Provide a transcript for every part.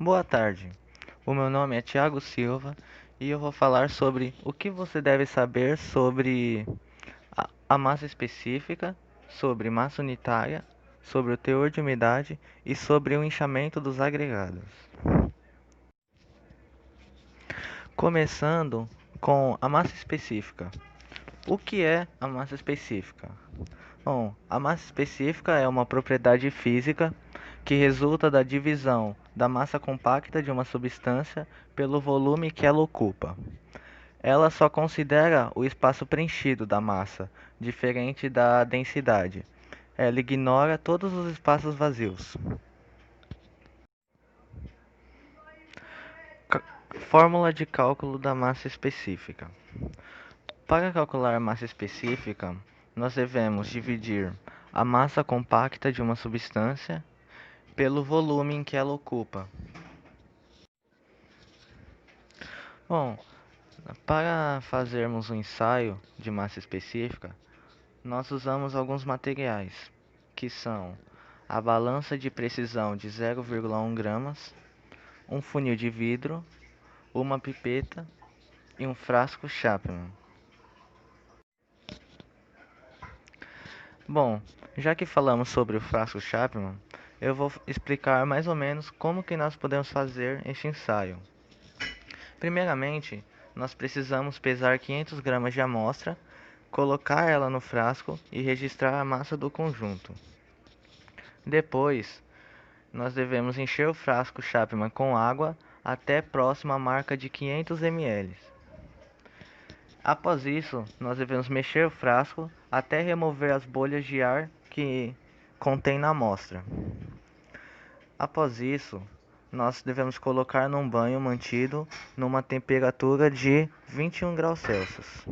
Boa tarde, o meu nome é Thiago Silva e eu vou falar sobre o que você deve saber sobre a massa específica, sobre massa unitária, sobre o teor de umidade e sobre o inchamento dos agregados. Começando com a massa específica. O que é a massa específica? Bom, a massa específica é uma propriedade física que resulta da divisão da massa compacta de uma substância pelo volume que ela ocupa. Ela só considera o espaço preenchido da massa, diferente da densidade. Ela ignora todos os espaços vazios. Fórmula de cálculo da massa específica. Para calcular a massa específica, nós devemos dividir a massa compacta de uma substância pelo volume em que ela ocupa. Bom, para fazermos um ensaio de massa específica, nós usamos alguns materiais, que são a balança de precisão de 0,1 gramas, um funil de vidro, uma pipeta e um frasco Chapman. Bom, já que falamos sobre o frasco Chapman, eu vou explicar mais ou menos como que nós podemos fazer este ensaio. Primeiramente, nós precisamos pesar 500 gramas de amostra, colocar ela no frasco e registrar a massa do conjunto. Depois, nós devemos encher o frasco Chapman com água até próximo à marca de 500 ml. Após isso, nós devemos mexer o frasco até remover as bolhas de ar que contém na amostra. Após isso, nós devemos colocar num banho mantido numa temperatura de 21 graus Celsius.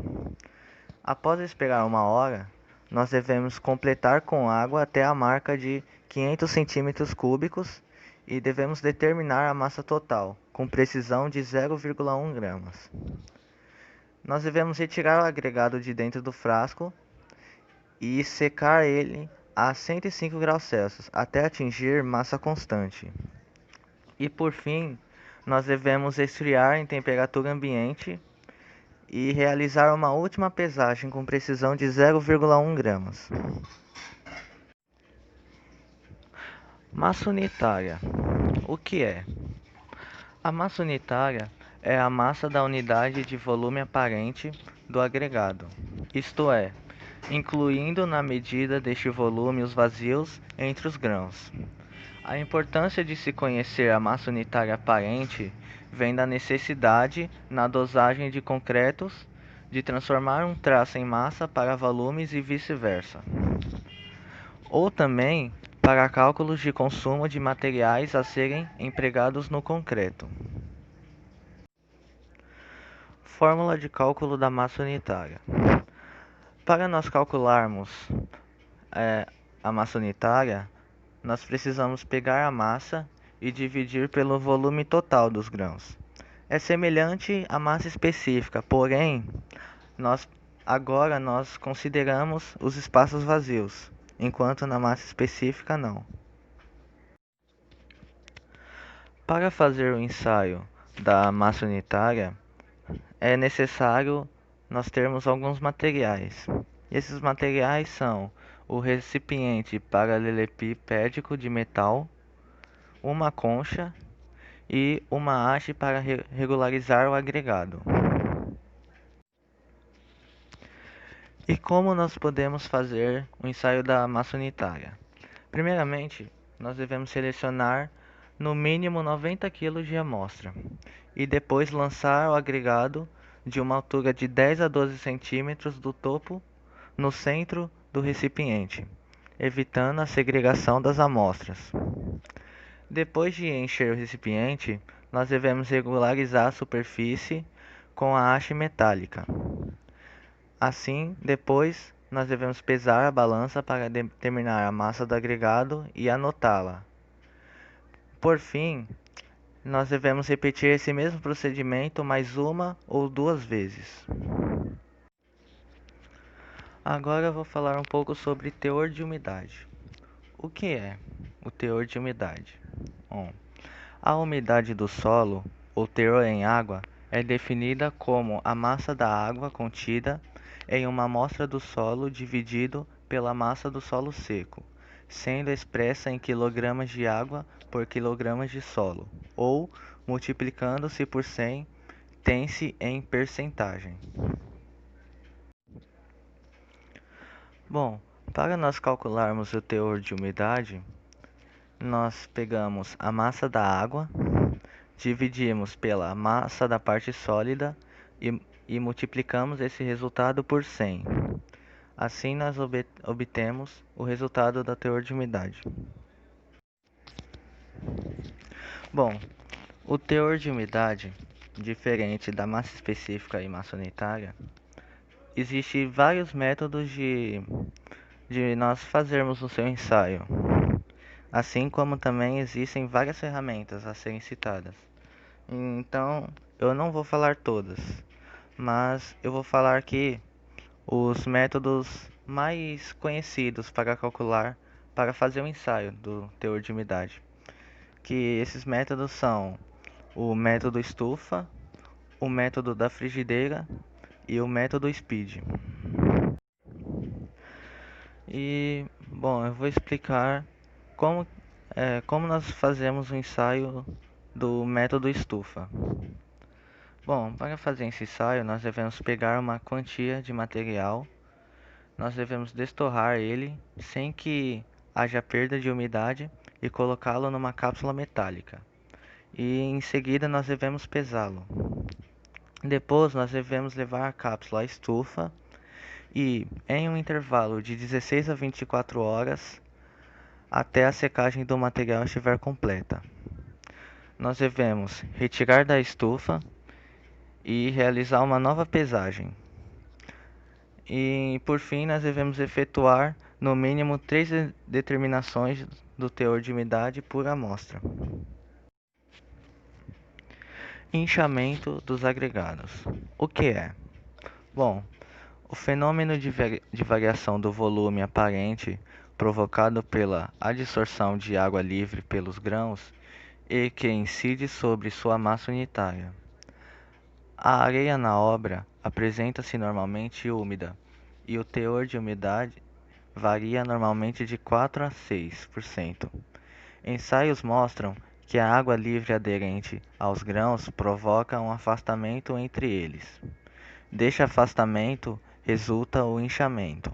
Após esperar uma hora, nós devemos completar com água até a marca de 500 centímetros cúbicos e devemos determinar a massa total, com precisão de 0,1 gramas. Nós devemos retirar o agregado de dentro do frasco e secar ele a 105 graus Celsius até atingir massa constante. E por fim, nós devemos esfriar em temperatura ambiente e realizar uma última pesagem com precisão de 0,1 gramas. Massa unitária. O que é? A massa unitária é a massa da unidade de volume aparente do agregado, isto é, incluindo na medida deste volume os vazios entre os grãos. A importância de se conhecer a massa unitária aparente vem da necessidade, na dosagem de concretos, de transformar um traço em massa para volumes e vice-versa. Ou também para cálculos de consumo de materiais a serem empregados no concreto. Fórmula de cálculo da massa unitária. Para nós calcularmos a massa unitária, nós precisamos pegar a massa e dividir pelo volume total dos grãos. É semelhante à massa específica, porém, agora nós consideramos os espaços vazios, enquanto na massa específica não. Para fazer o ensaio da massa unitária, é necessário nós termos alguns materiais. Esses materiais são o recipiente paralelepípedico de metal, uma concha e uma haste para regularizar o agregado. E como nós podemos fazer o ensaio da massa unitária? Primeiramente, nós devemos selecionar no mínimo 90 kg de amostra e depois lançar o agregado de uma altura de 10 a 12 centímetros do topo no centro do recipiente, evitando a segregação das amostras. Depois de encher o recipiente, nós devemos regularizar a superfície com a haste metálica. Assim, depois, nós devemos pesar a balança para determinar a massa do agregado e anotá-la. Por fim, nós devemos repetir esse mesmo procedimento mais uma ou duas vezes. Agora eu vou falar um pouco sobre teor de umidade. O que é o teor de umidade? Bom, A umidade do solo, ou teor em água, é definida como a massa da água contida em uma amostra do solo dividido pela massa do solo seco, sendo expressa em quilogramas de água por quilogramas de solo, ou multiplicando-se por 100, tem-se em percentagem. Bom, para nós calcularmos o teor de umidade, nós pegamos a massa da água, dividimos pela massa da parte sólida e multiplicamos esse resultado por 100. Assim nós obtemos o resultado da teor de umidade. Bom, o teor de umidade, diferente da massa específica e massa unitária, existe vários métodos de nós fazermos o seu ensaio, assim como também existem várias ferramentas a serem citadas. Então, eu não vou falar todas, mas eu vou falar aqui os métodos mais conhecidos para calcular, para fazer o ensaio do teor de umidade. Que esses métodos são o método estufa, o método da frigideira e o método SPEED. E, bom, eu vou explicar como nós fazemos o ensaio do método estufa. Bom, para fazer esse ensaio, nós devemos pegar uma quantia de material, nós devemos destorrar ele sem que haja perda de umidade e colocá-lo numa cápsula metálica. E em seguida nós devemos pesá-lo. Depois nós devemos levar a cápsula à estufa e, em um intervalo de 16 a 24 horas, até a secagem do material estiver completa, nós devemos retirar da estufa e realizar uma nova pesagem. E por fim, nós devemos efetuar no mínimo 3 determinações do teor de umidade por amostra. Inchamento dos agregados. O que é? Bom, o fenômeno de variação do volume aparente provocado pela adsorção de água livre pelos grãos e que incide sobre sua massa unitária. A areia na obra apresenta-se normalmente úmida e o teor de umidade varia normalmente de 4 a 6%. Ensaios mostram que a água livre aderente aos grãos provoca um afastamento entre eles. Deste afastamento resulta o inchamento.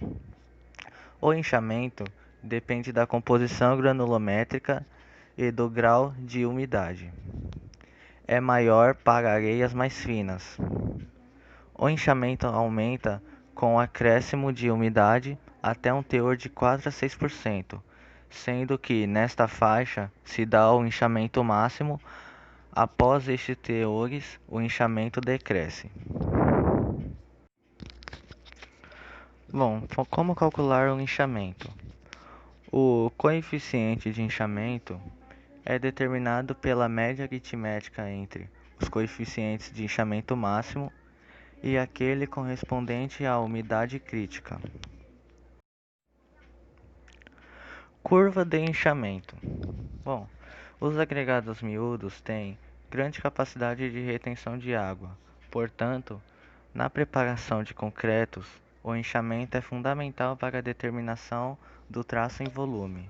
O inchamento depende da composição granulométrica e do grau de umidade. É maior para areias mais finas. O inchamento aumenta com o acréscimo de umidade até um teor de 4 a 6%, sendo que nesta faixa se dá o inchamento máximo. Após estes teores, o inchamento decresce. Bom, como calcular o inchamento? O coeficiente de inchamento é determinado pela média aritmética entre os coeficientes de inchamento máximo e aquele correspondente à umidade crítica. Curva de inchamento. Bom, os agregados miúdos têm grande capacidade de retenção de água, portanto, na preparação de concretos, o inchamento é fundamental para a determinação do traço em volume.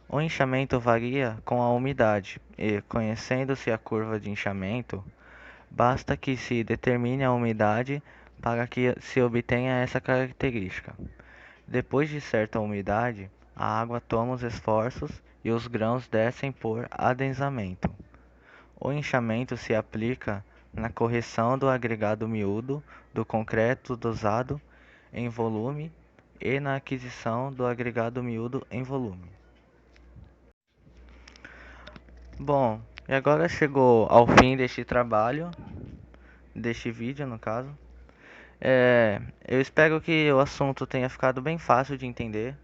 O inchamento varia com a umidade e, conhecendo-se a curva de inchamento, basta que se determine a umidade para que se obtenha essa característica. Depois de certa umidade, a água toma os esforços e os grãos descem por adensamento. O inchamento se aplica na correção do agregado miúdo do concreto dosado em volume e na aquisição do agregado miúdo em volume. Bom, e agora chegou ao fim deste trabalho, deste vídeo no caso. Eu espero que o assunto tenha ficado bem fácil de entender.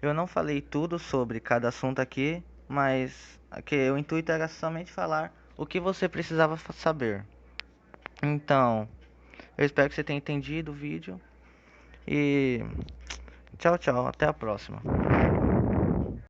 Eu não falei tudo sobre cada assunto aqui, mas que o intuito era somente falar o que você precisava saber. Então, eu espero que você tenha entendido o vídeo e tchau, tchau, até a próxima.